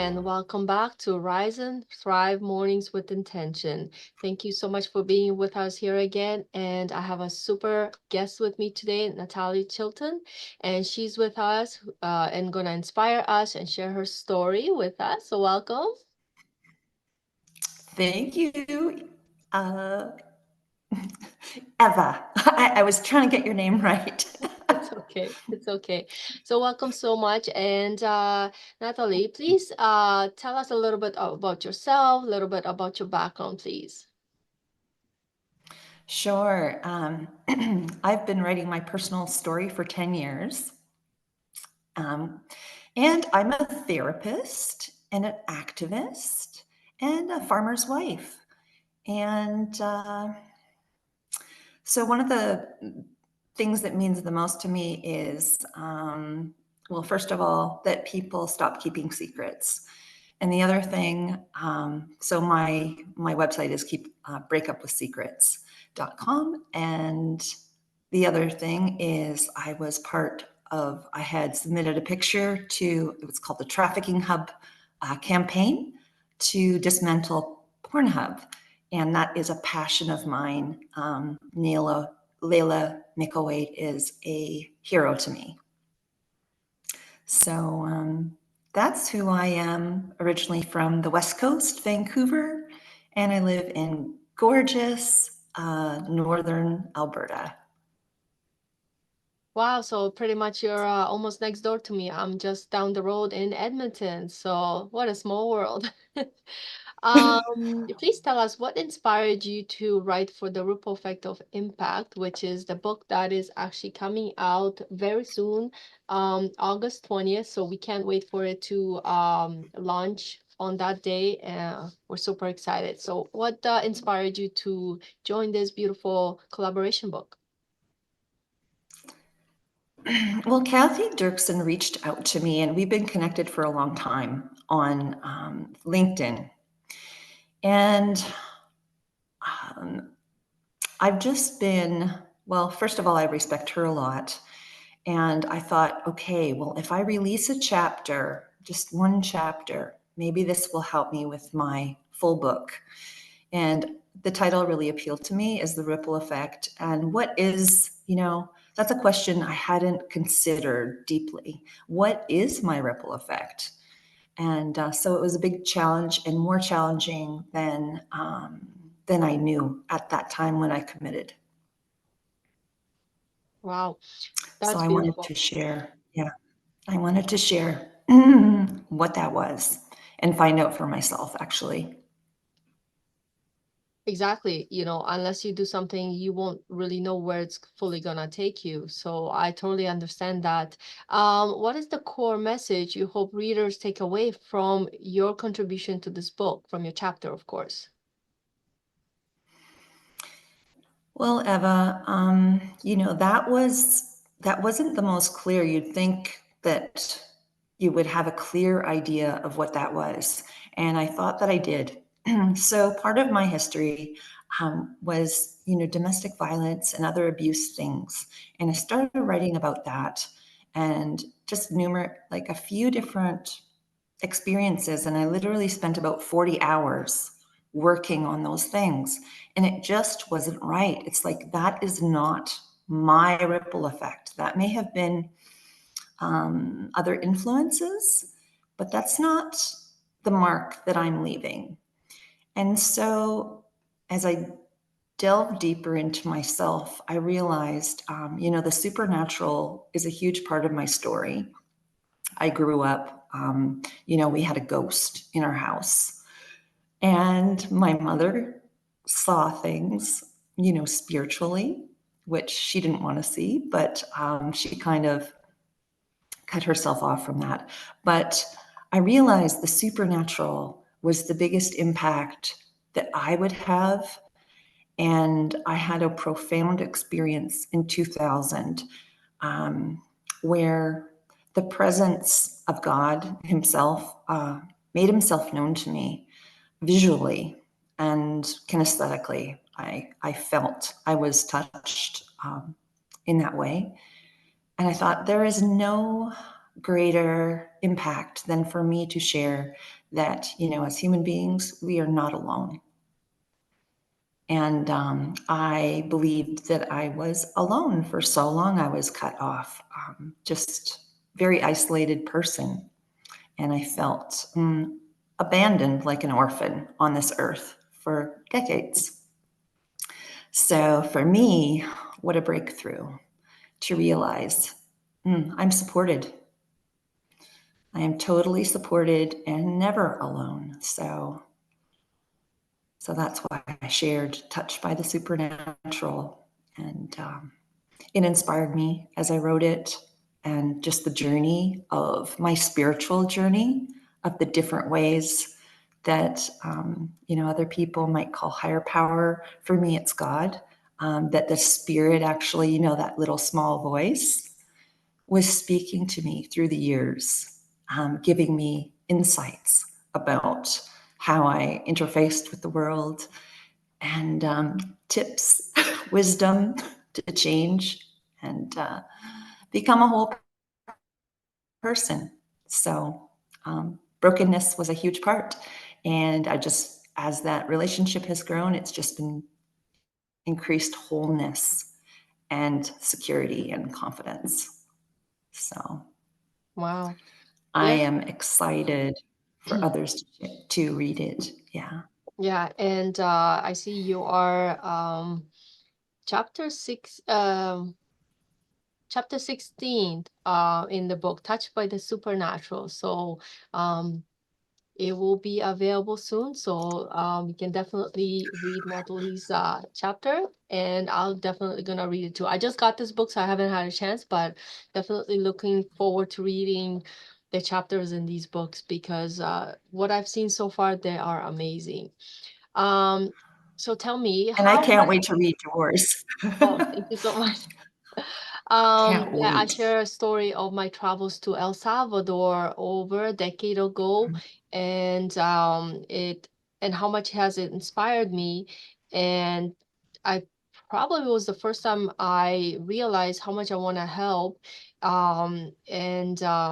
and welcome back to Rise and Thrive Mornings with Intention. Thank you so much for being with us here again. And I have a super guest with me today, Nattolie Chilton, and she's with us and going to inspire us and share her story with us. So welcome. Thank you, Eva. I was trying to get your name right. It's okay. It's okay. So welcome so much. And Nattolie, please tell us a little bit about yourself, a little bit about your background, please. Sure. I've been writing my personal story for 10 years. And I'm a therapist and an activist and a farmer's wife. And so one of the things that means the most to me is, well, first of all, that people stop keeping secrets. And the other thing, so my website is breakupwithsecrets.com. And the other thing is I had submitted a picture to, it was called the Trafficking Hub campaign to dismantle Pornhub. And that is a passion of mine. Layla Micklethwait is a hero to me. So that's who I am, originally from the West Coast, Vancouver, and I live in gorgeous northern Alberta. Wow, so pretty much you're almost next door to me. I'm just down the road in Edmonton. So what a small world. Please tell us what inspired you to write for the Ripple Effect of Impact, which is the book that is actually coming out very soon, August 20th. So we can't wait for it to launch on that day. We're super excited. So what inspired you to join this beautiful collaboration book? Well, Kathy Dirksen reached out to me, and we've been connected for a long time on LinkedIn. And I've just been, well, first of all, I respect her a lot. And I thought, okay, well, if I release a chapter, just one chapter, maybe this will help me with my full book. And the title really appealed to me, is The Ripple Effect. And what is, that's a question I hadn't considered deeply. What is my ripple effect? And so it was a big challenge, and more challenging than I knew at that time when I committed. Wow, So that's I wanted beautiful. to share, what that was and find out for myself, actually. Exactly. Unless you do something, you won't really know where it's fully gonna take you. So I totally understand that. What is the core message you hope readers take away from your contribution to this book, from your chapter, of course? Well, Eva, that wasn't the most clear. You'd think that you would have a clear idea of what that was, and I thought that I did. So part of my history was, domestic violence and other abuse things, and I started writing about that, and just like a few different experiences, and I literally spent about 40 hours working on those things, and it just wasn't right. It's like, that is not my ripple effect. That may have been other influences, but that's not the mark that I'm leaving. And so as I delved deeper into myself, I realized, the supernatural is a huge part of my story. I grew up, we had a ghost in our house, and my mother saw things, spiritually, which she didn't want to see, but she kind of cut herself off from that. But I realized the supernatural was the biggest impact that I would have. And I had a profound experience in 2000 where the presence of God himself made himself known to me visually and kinesthetically. I felt, I was touched in that way. And I thought, there is no greater impact than for me to share that, as human beings, we are not alone. And I believed that I was alone for so long. I was cut off, just very isolated person. And I felt abandoned like an orphan on this earth for decades. So for me, what a breakthrough to realize I'm supported. I am totally supported and never alone. So that's why I shared Touched by the Supernatural. And it inspired me as I wrote it, and just the journey of my spiritual journey of the different ways that, other people might call higher power. For me, it's God. That the spirit actually, that little small voice was speaking to me through the years, giving me insights about how I interfaced with the world, and tips, wisdom to change and become a whole person. So brokenness was a huge part. And as that relationship has grown, it's just been increased wholeness and security and confidence. So Wow. I Very, am excited for others to read it. Yeah. yeah, and I see you are chapter six, chapter 16 in the book, Touched by the Supernatural. So um it will be available soon. So you can definitely read Natalie's chapter, and I'll definitely gonna read it too. I just got this book, so I haven't had a chance, but definitely looking forward to reading the chapters in these books because what I've seen so far, they are amazing. Um, so tell me, And I how can't has, wait to read yours. oh, thank you so much. Can't Yeah, I wait. share a story of my travels to El Salvador over a decade ago, and it and how much has it inspired me. And I probably was the first time I realized how much I want to help and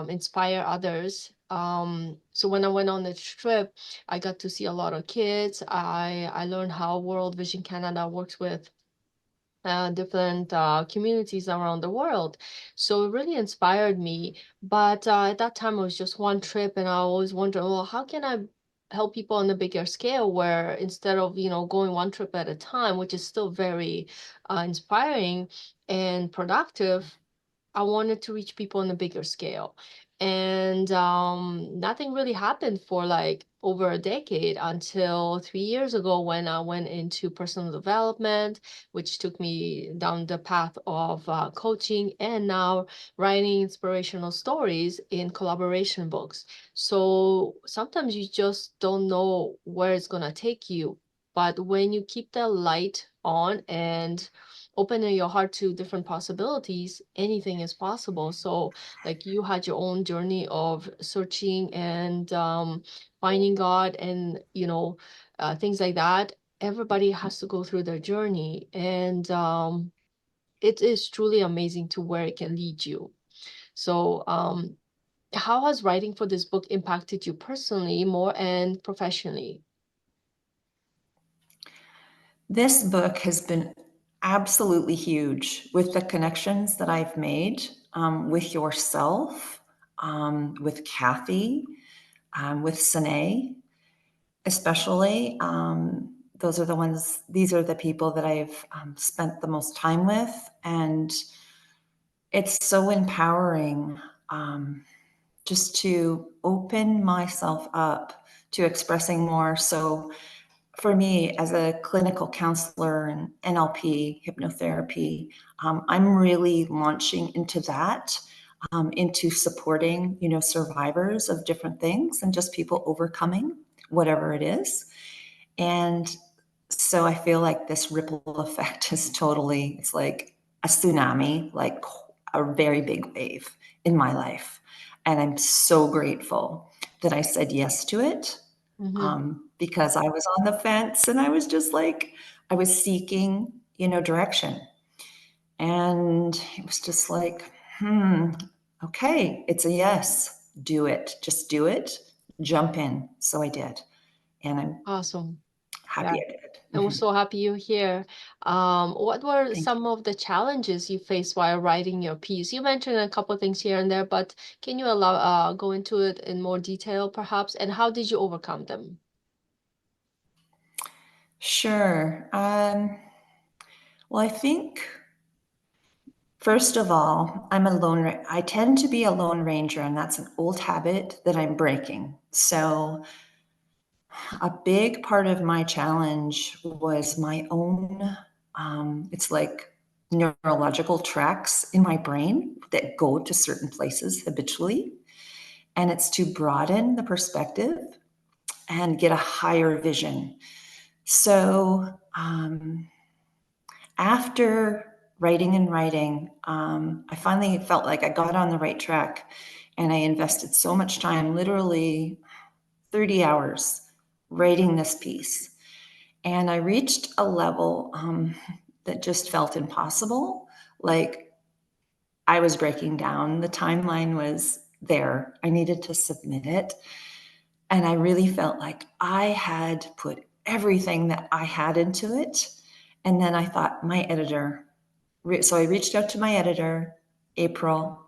inspire others. So when I went on the trip, I got to see a lot of kids. I learned how World Vision Canada works with different communities around the world. So it really inspired me. But at that time, it was just one trip, and I always wondered, well, how can I help people on a bigger scale where instead of, going one trip at a time, which is still very inspiring and productive, I wanted to reach people on a bigger scale. And nothing really happened for like over a decade until 3 years ago when I went into personal development, which took me down the path of coaching and now writing inspirational stories in collaboration books. So sometimes you just don't know where it's going to take you. But when you keep the light on and opening your heart to different possibilities, anything is possible. So, like you had your own journey of searching and finding God, and things like that. Everybody has to go through their journey, and it is truly amazing to where it can lead you. So, how has writing for this book impacted you personally, more and professionally? This book has been absolutely huge with the connections that I've made with yourself, with Kathy, with Sine, especially. These are the people that I've spent the most time with. And it's so empowering just to open myself up to expressing more. So for me, as a clinical counselor and NLP, hypnotherapy, I'm really launching into that, into supporting, survivors of different things and just people overcoming whatever it is. And so I feel like this ripple effect is totally, it's like a tsunami, like a very big wave in my life. And I'm so grateful that I said yes to it, Mm-hmm. because I was on the fence and I was just like, I was seeking, direction. And it was just like, okay, it's a yes. Do it. Just do it. Jump in. So I did. And I'm Awesome. happy Yeah. I did. And we're so happy you're here. What were Thank some you. of the challenges you faced while writing your piece? You mentioned a couple of things here and there, but can you allow go into it in more detail, perhaps? And how did you overcome them? Sure. Well, I think first of all, I tend to be a lone ranger, and that's an old habit that I'm breaking. So, a big part of my challenge was my own, it's like neurological tracks in my brain that go to certain places habitually. And it's to broaden the perspective and get a higher vision. So, after writing and writing, I finally felt like I got on the right track, and I invested so much time, literally 30 hours, writing this piece. And I reached a level that just felt impossible. Like I was breaking down. The timeline was there. I needed to submit it. And I really felt like I had put everything that I had into it. And then I thought, my editor, so I reached out to my editor, April,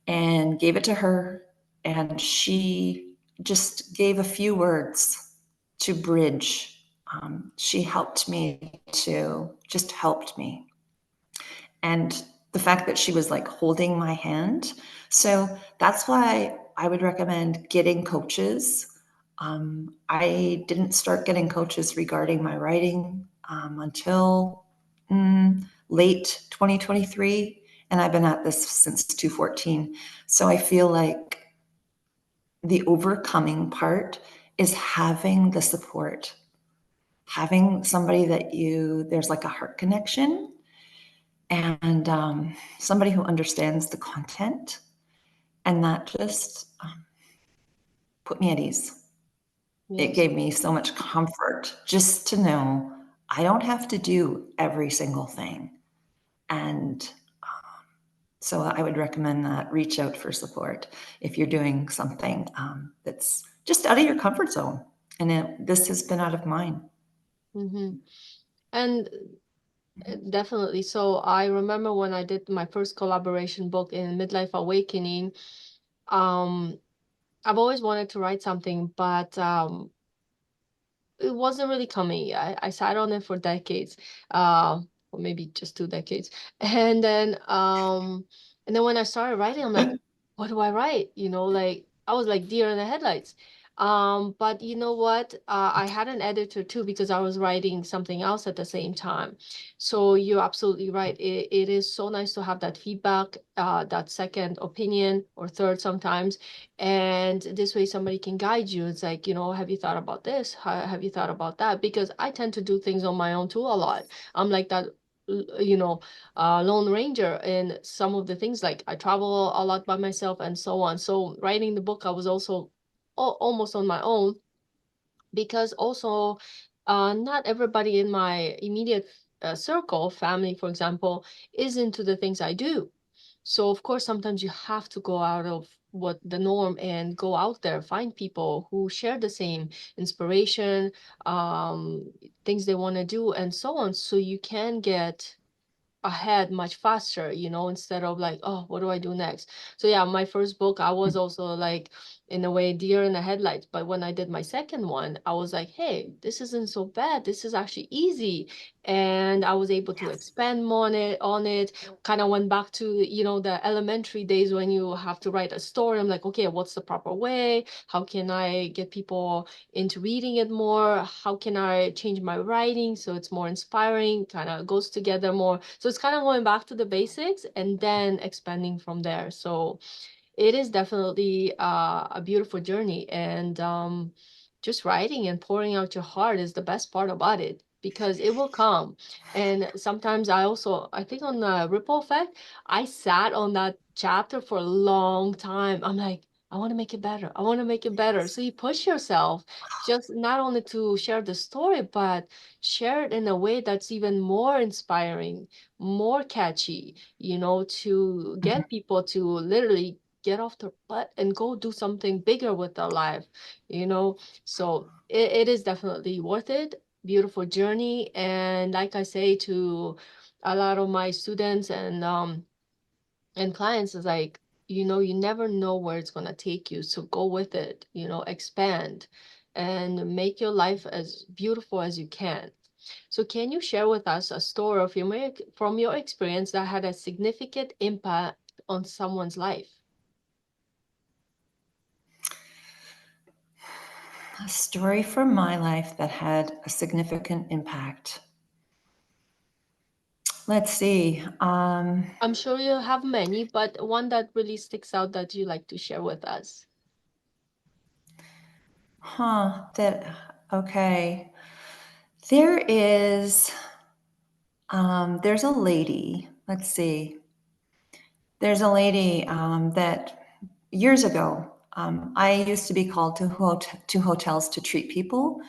and gave it to her. And she just gave a few words to bridge. She helped me to just helped me. And the fact that she was like holding my hand. So that's why I would recommend getting coaches. I didn't start getting coaches regarding my writing until late 2023, and I've been at this since 2014. So I feel like the overcoming part is having the support, having somebody that there's like a heart connection, and somebody who understands the content, and that just put me at ease. It Yes. gave me so much comfort just to know I don't have to do every single thing. And so I would recommend that reach out for support if you're doing something that's just out of your comfort zone. And this has been out of mine. Mm-hmm. And definitely. So I remember when I did my first collaboration book in Midlife Awakening, um, I've always wanted to write something, but it wasn't really coming. I sat on it for decades, or maybe just 2 decades. And then when I started writing, I'm like, what do I write? Like I was like deer in the headlights. But you know what? I had an editor too because I was writing something else at the same time. So you're absolutely right. It is so nice to have that feedback, that second opinion or third sometimes, and this way somebody can guide you. It's like, have you thought about this? Have you thought about that? Because I tend to do things on my own too a lot. I'm like that, lone ranger in some of the things. Like I travel a lot by myself and so on. So writing the book, I was also almost on my own, because also not everybody in my immediate circle, family, for example, is into the things I do. So of course, sometimes you have to go out of what the norm and go out there, find people who share the same inspiration, things they want to do, and so on. So you can get ahead much faster, instead of like, oh, what do I do next? So yeah, my first book, I was also like, in a way, deer in the headlights. But when I did my second one, I was like, hey, this isn't so bad. This is actually easy. And I was able to Yes. expand more on it. Kind of went back to, the elementary days when you have to write a story. I'm like, okay, what's the proper way? How can I get people into reading it more? How can I change my writing so it's more inspiring, kind of goes together more? So it's kind of going back to the basics and then expanding from there. So it is definitely a beautiful journey. And just writing and pouring out your heart is the best part about it, because it will come. And sometimes I think on the ripple effect, I sat on that chapter for a long time. I'm like, I want to make it better. I want to make it better. So you push yourself just not only to share the story, but share it in a way that's even more inspiring, more catchy, to Mhm. get people to literally get off their butt and go do something bigger with their life, you know. So it is definitely worth it. Beautiful journey. And like I say to a lot of my students and clients, is like, you never know where it's going to take you, so go with it, expand and make your life as beautiful as you can. So can you share with us a story of from your experience that had a significant impact on someone's life? A story from my life that had a significant impact. Let's see. I'm sure you have many, but one that really sticks out that you like to share with us. Okay. There is, there's a lady, let's see. There's a lady that years ago, I used to be called to hotels to treat people.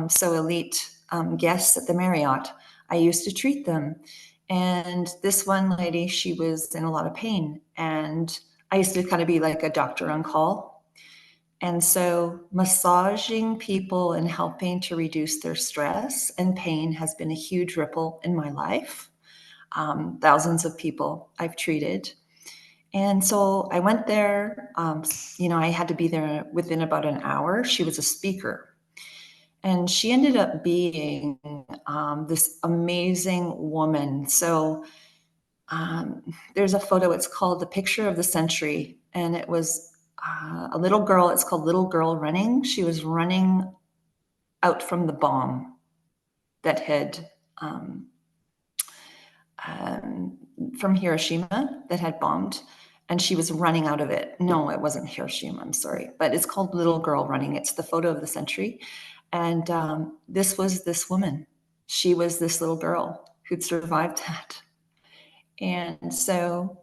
So elite guests at the Marriott, I used to treat them. And this one lady, she was in a lot of pain. And I used to kind of be like a doctor on call. And so massaging people and helping to reduce their stress and pain has been a huge ripple in my life. Thousands of people I've treated. And so I went there. I had to be there within about an hour. She was a speaker. And she ended up being this amazing woman. So there's a photo, it's called The Picture of the Century. And it was a little girl, it's called Little Girl Running. She was running out from the bomb that had um, um, from Hiroshima that had bombed, and she was running out of it. No, it wasn't Hiroshima, I'm sorry, but it's called Little Girl Running. It's the photo of the century. And this was this woman. She was this little girl who'd survived that. And so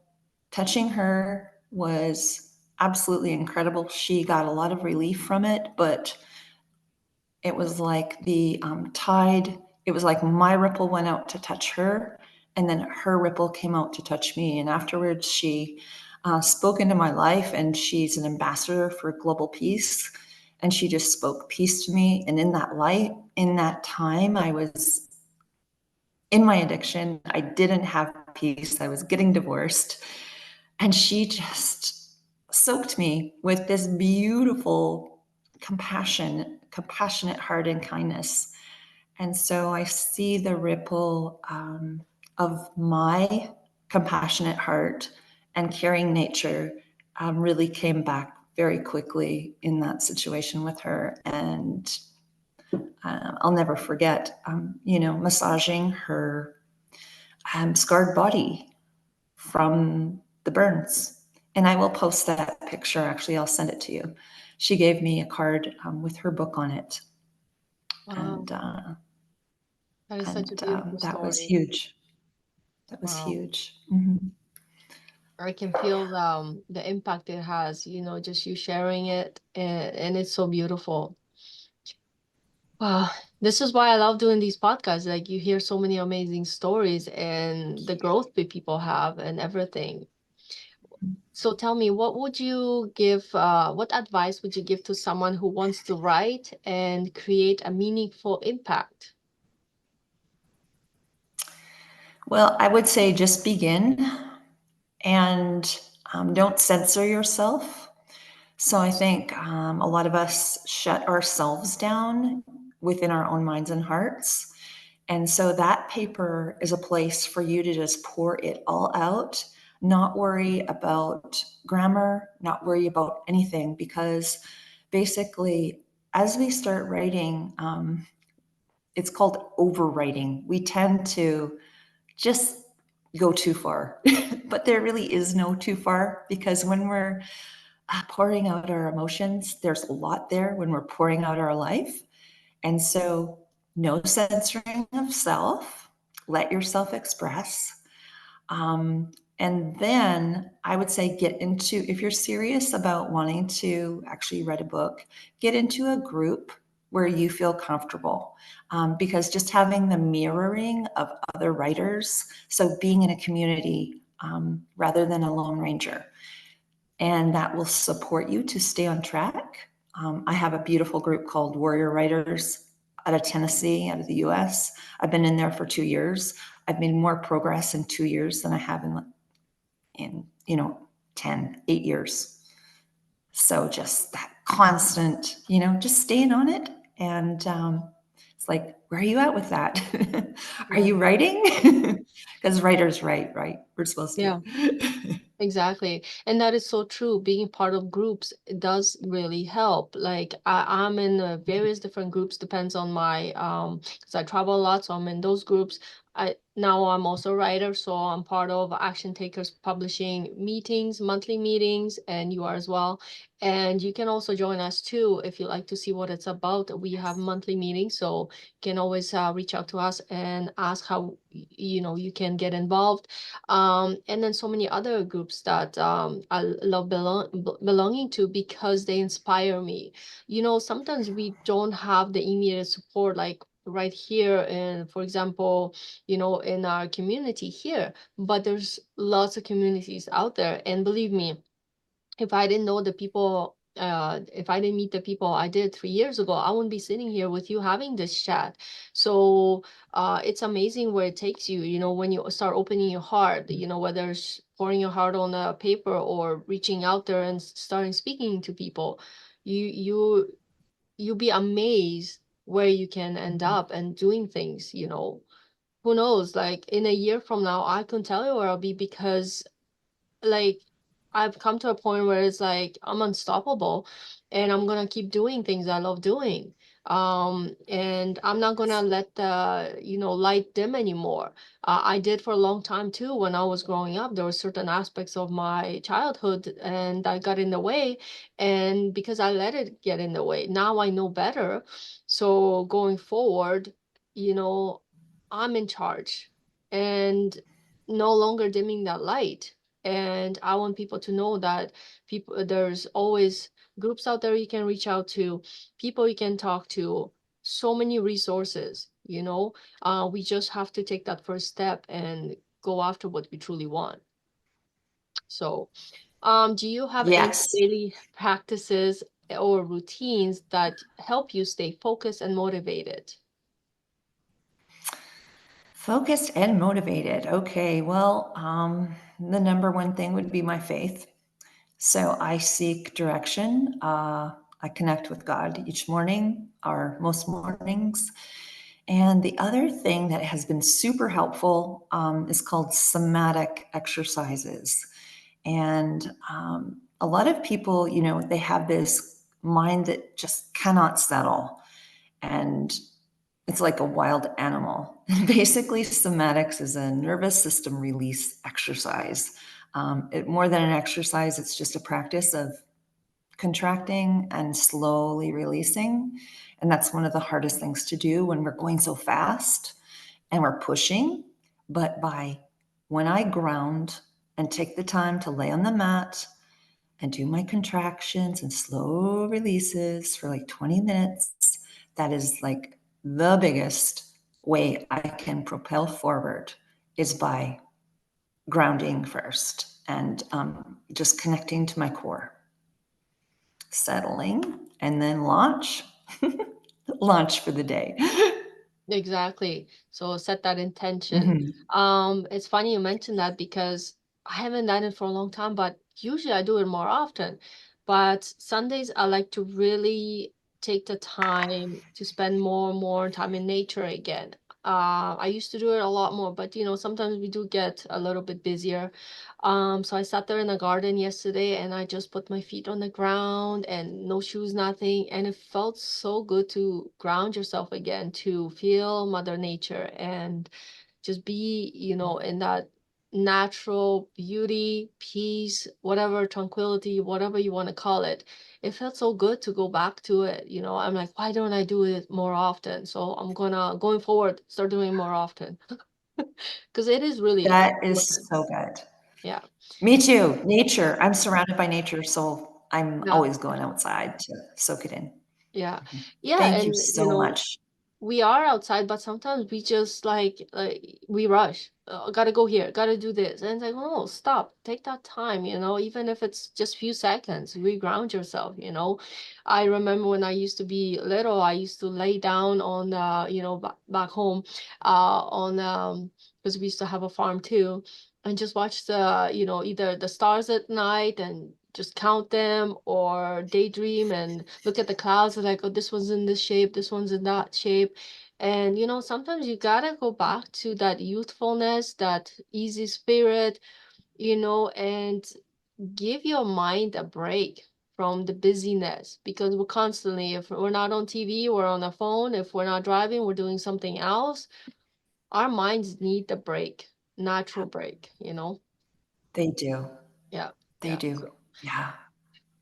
touching her was absolutely incredible. She got a lot of relief from it, but it was like the tide, it was like my ripple went out to touch her, and then her ripple came out to touch me. And afterwards, she spoke into my life, and she's an ambassador for global peace. And she just spoke peace to me. And in that light, in that time, I was in my addiction. I didn't have peace. I was getting divorced. And she just soaked me with this beautiful compassionate heart and kindness. And so I see the ripple of my compassionate heart and caring nature really came back very quickly in that situation with her. And I'll never forget, massaging her scarred body from the burns. And I will post that picture. Actually, I'll send it to you. She gave me a card with her book on it, Wow, and uh, that is such a beautiful that was story. huge. That was Wow. huge. Mm-hmm. I can feel the impact it has, just you sharing it, and it's so beautiful. Wow, this is why I love doing these podcasts. Like you hear so many amazing stories and the growth that people have and everything. So tell me, what advice would you give to someone who wants to write and create a meaningful impact? Well, I would say just begin and don't censor yourself. So I think a lot of us shut ourselves down within our own minds and hearts. And so that paper is a place for you to just pour it all out, not worry about grammar, not worry about anything, because basically, as we start writing, it's called overwriting. We tend to just go too far, but there really is no too far, because when we're pouring out our emotions, there's a lot there when we're pouring out our life. And so, no censoring of self, let yourself express. Um, And then I would say get into, if you're serious about wanting to actually write a book, get into a group where you feel comfortable. Because just having the mirroring of other writers, so being in a community rather than a lone ranger, and that will support you to stay on track. I have a beautiful group called Warrior Writers out of Tennessee, out of the US. I've been in there for 2 years. I've made more progress in 2 years than I have in 8 years. So just that constant, just staying on it. And it's like, where are you at with that? Are Yeah. you writing? Because writers write, right? We're supposed to. Yeah. Exactly. And that is so true. Being part of groups does really help. Like I'm in various different groups, depends on my because I travel a lot, so I'm in those groups. I'm also a writer, so I'm part of Action Takers Publishing meetings, monthly meetings, and you are as well. And you can also join us too if you like to see what it's about. We have monthly meetings, so you can always reach out to us and ask how you can get involved. And then so many other groups that I love belonging to because they inspire me. Sometimes we don't have the immediate support, like right here, and for example, in our community here, but there's lots of communities out there, and believe me, if I didn't know the people, if I didn't meet the people I did 3 years ago, I wouldn't be sitting here with you having this chat. So it's amazing where it takes you, when you start opening your heart, whether it's pouring your heart on a paper or reaching out there and starting speaking to people, you you you'll be amazed where you can end up and doing things. Who knows, like in a year from now, I can tell you where I'll be because like I've come to a point where it's like I'm unstoppable and I'm gonna keep doing things I love doing. And I'm not gonna let the, light dim anymore. I did for a long time too. When I was growing up, there were certain aspects of my childhood and I got in the way. And because I let it get in the way, now I know better. So going forward, you know, I'm in charge and no longer dimming that light. And I want people to know that there's always groups out there you can reach out to, people you can talk to, so many resources. We just have to take that first step and go after what we truly want. So do you have any Yes. daily practices or routines that help you stay focused and motivated? Focused and motivated. Okay, well, the number one thing would be my faith. So I seek direction. I connect with God each morning, or most mornings. And the other thing that has been super helpful is called somatic exercises. And a lot of people, they have this mind that just cannot settle. And it's like a wild animal. Basically, somatics is a nervous system release exercise. More than an exercise, it's just a practice of contracting and slowly releasing. And that's one of the hardest things to do when we're going so fast and we're pushing. But when I ground and take the time to lay on the mat and do my contractions and slow releases for like 20 minutes, that is like the biggest way I can propel forward is by grounding first and just connecting to my core, settling, and then launch. Launch for the day. Exactly. So set that intention. Mhm. It's funny you mentioned that because I haven't done it for a long time, but usually I do it more often. But Sundays I like to really take the time to spend more time in nature again. I used to do it a lot more, but sometimes we do get a little bit busier. So I sat there in the garden yesterday and I just put my feet on the ground and no shoes, nothing. And it felt so good to ground yourself again, to feel Mother Nature and just be, in that natural beauty, peace, whatever, tranquility, whatever you want to call it. It felt so good to go back to it. I'm like, why don't I do it more often? So going forward, start doing it more often because it is really That is important. so good. Yeah. Me too. Nature. I'm surrounded by nature, so I'm Yeah. always going outside to soak it in. Yeah. Mhm. Yeah. Thank you And, so much. we are outside, but sometimes we just like we rush. Gotta go here, gotta do this. And it's like, oh, stop, take that time, even if it's just few seconds, reground yourself, I remember when I used to be little, I used to lay down on, back home, on, because we used to have a farm too, and just watch either the stars at night and just count them, or daydream and look at the clouds and like, oh, this one's in this shape, this one's in that shape. And sometimes you gotta go back to that youthfulness, that easy spirit, and give your mind a break from the busyness, because we're constantly, if we're not on TV, we're on a phone, if we're not driving, we're doing something else. Our minds need the break, natural break. They do. Yeah. They Yeah. do. So Yeah.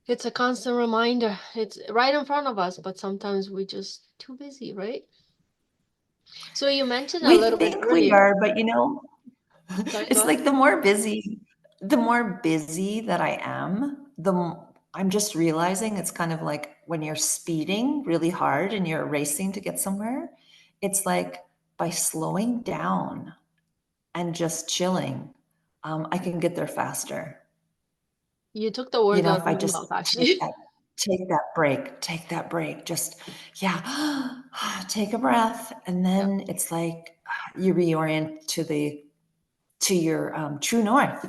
it's a constant reminder. It's right in front of us, but sometimes we just too busy, right? So you mentioned a We little bit think we earlier. are, but Sorry, go it's ahead. like the more busy that I am, I'm just realizing it's kind of like when you're speeding really hard and you're racing to get somewhere, it's like by slowing down and just chilling, I can get there faster. You took the words out If of I my just mouth, actually. take that break, just, yeah, take a breath. And Yep. then it's like you reorient to your true north,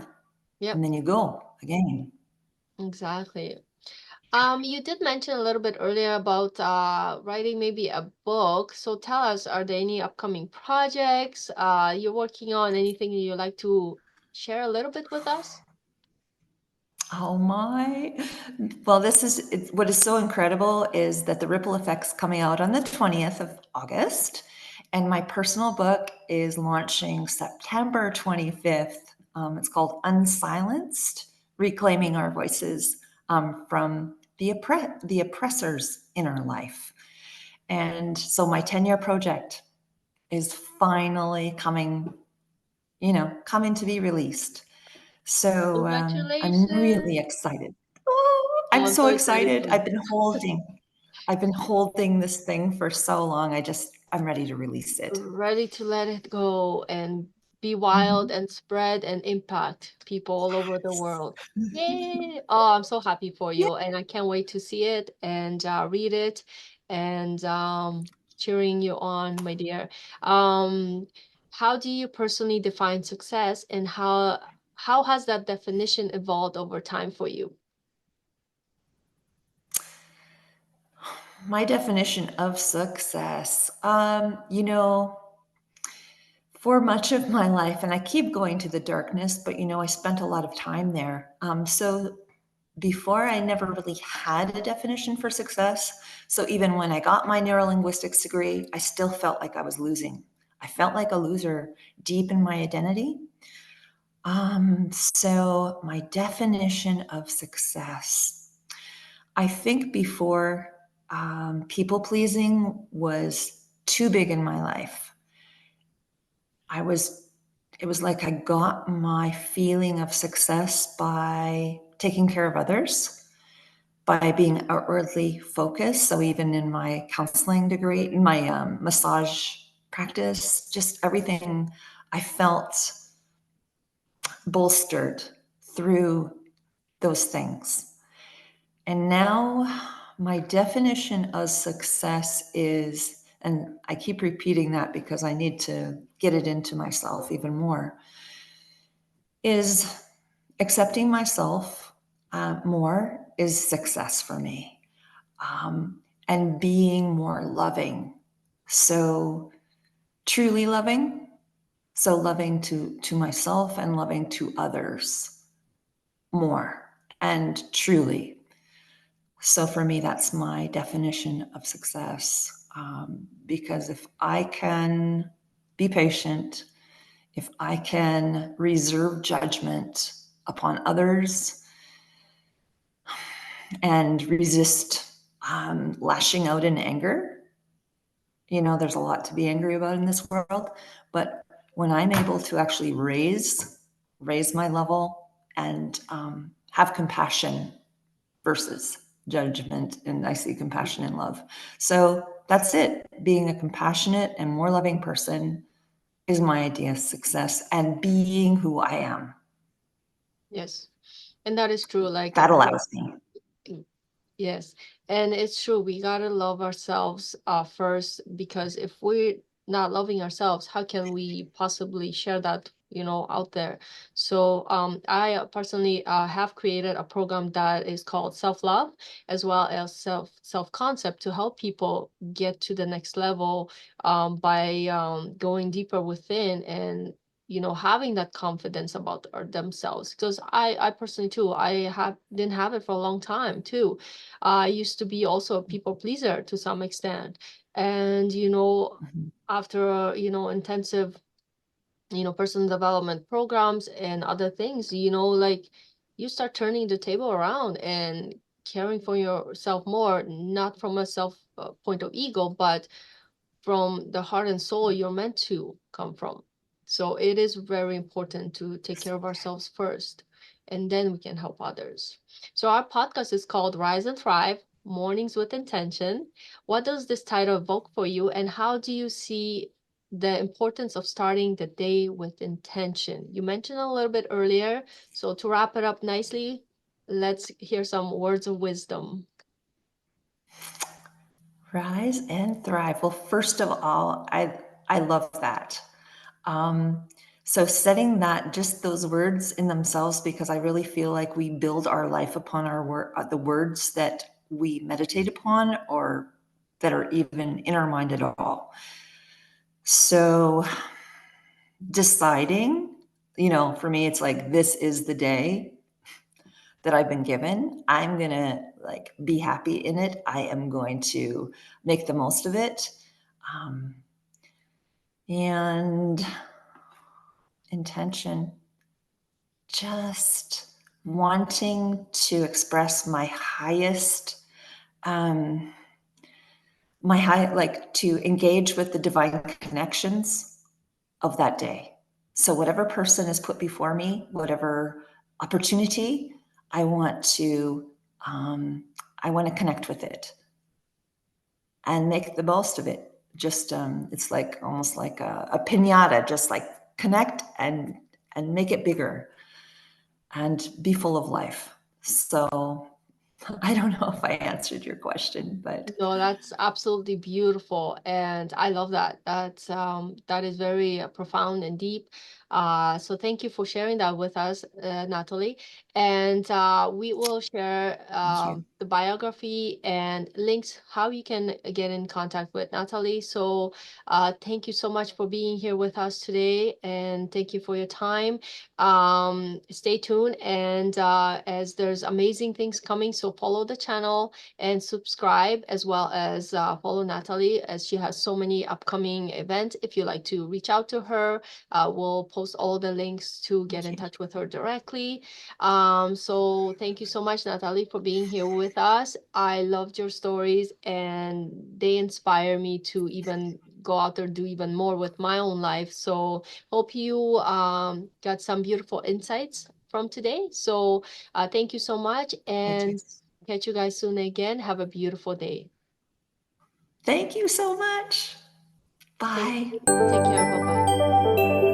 Yep. and then you go again. Exactly. You did mention a little bit earlier about writing maybe a book. So tell us, are there any upcoming projects you're working on? Anything you'd like to share a little bit with us? Oh my. Well, what is so incredible is that the Ripple Effect's coming out on the 20th of August, and my personal book is launching September 25th. It's called Unsilenced: Reclaiming Our Voices from the oppressors in our life. And so my 10-year project is finally coming to be released. So I'm really Congratulations. excited. Oh, Oh, I'm I'm so so excited excited. for you. I've been holding this thing for so long. I'm ready to release it. Ready to let it go and be wild Mhm. and spread and impact people all over the world. Yay! Oh, I'm so happy for Yeah. you, and I can't wait to see it and read it, and cheering you on, my dear. Um, how do you personally define success, and how has that definition evolved over time for you? My definition of success. For much of my life, and I keep going to the darkness, but I spent a lot of time there. So before, I never really had a definition for success. So even when I got my neurolinguistics degree, I still felt like I was losing. I felt like a loser deep in my identity. So my definition of success, I think before, people pleasing was too big in my life. I was, it was like I got my feeling of success by taking care of others, by being outwardly focused. So even in my counseling degree, in my massage practice, just everything, I felt bolstered through those things. And now my definition of success is, and I keep repeating that because I need to get it into myself even more, is accepting myself more is success for me. And being more loving. So truly loving. So loving to myself and loving to others more and truly. So for me, that's my definition of success. Because if I can be patient, if I can reserve judgment upon others and resist lashing out in anger, there's a lot to be angry about in this world. But when I'm able to actually raise my level and have compassion versus judgment. And I see compassion and love. So that's it. Being a compassionate and more loving person is my idea of success, and being who I am. Yes. And that is true. Like, That allows me. yes, and it's true. We gotta love ourselves first, because if we're not loving ourselves, how can we possibly share that, out there? So I personally have created a program that is called Self-Love, as well as self-concept, to help people get to the next level by going deeper within, and having that confidence about themselves. Because I personally too, didn't have it for a long time too. I used to be also a people pleaser to some extent. And, Mhm. after, intensive, personal development programs and other things, like, you start turning the table around and caring for yourself more, not from a self point of ego, but from the heart and soul you're meant to come from. So it is very important to take care of ourselves first, and then we can help others. So our podcast is called Rise and Thrive, Mornings with Intention. What does this title evoke for you, and how do you see the importance of starting the day with intention? You mentioned a little bit earlier. So to wrap it up nicely, let's hear some words of wisdom. Rise and thrive. Well, first of all, I love that. Um, so setting that, just those words in themselves, because I really feel like we build our life upon the words that we meditate upon, or that are even in our mind at all. So deciding, for me, it's like, this is the day that I've been given. I'm going to like be happy in it. I am going to make the most of it. Um, and intention, just wanting to express my highest, um, like to engage with the divine connections of that day. So whatever person is put before me, whatever opportunity, I want to, um, I want to connect with it and make the most of it. Just it's like almost like a pinata, just like connect and make it bigger and be full of life. So I don't know if I answered your question, but No, that's absolutely beautiful, and I love that. That is very profound and deep. So thank you for sharing that with us, Natalie. And we will share thank you. the biography and links how you can get in contact with Natalie. So thank you so much for being here with us today, and thank you for your time. Stay tuned, and as there's amazing things coming, so follow the channel and subscribe, as well as follow Natalie, as she has so many upcoming events. If you like to reach out to her, we'll post all the links to get Thank in you. touch with her directly. So thank you so much, Natalie, for being here with us. I loved your stories, and they inspire me to even go out there, do even more with my own life. So hope you got some beautiful insights from today. So thank you so much, I do. and catch you guys soon again. Have a beautiful day. Thank you so much. Thank Bye. you. Take care. Bye bye.